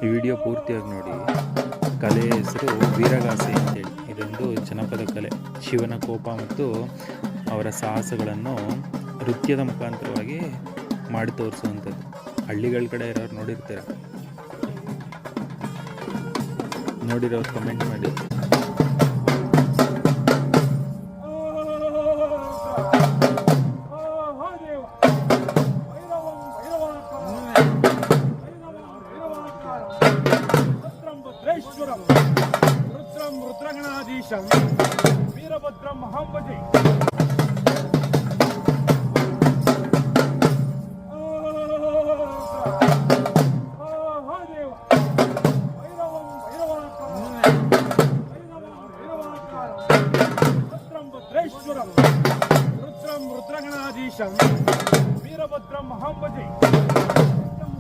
ಈ ವಿಡಿಯೋ ಪೂರ್ತಿಯಾಗಿ ನೋಡಿ. ಕಲೆಯ ಹೆಸರು ವೀರಗಾಸೆ ಅಂತೇಳಿ. ಇದೊಂದು ಜನಪದ ಕಲೆ. ಶಿವನ ಕೋಪ ಮತ್ತು ಅವರ ಸಾಹಸಗಳನ್ನು ನೃತ್ಯದ ಮುಖಾಂತರವಾಗಿ ಮಾಡಿ ತೋರಿಸುವಂಥದ್ದು. ಹಳ್ಳಿಗಳ ಕಡೆ ಇರೋರು ನೋಡಿರೋರು ಕಮೆಂಟ್ ಮಾಡಿ. ರುದ್ರಂ ರುದ್ರಗಣಾಧೀಶಂ ವೀರಭದ್ರಂ ಮಹಾಂಬಜೆ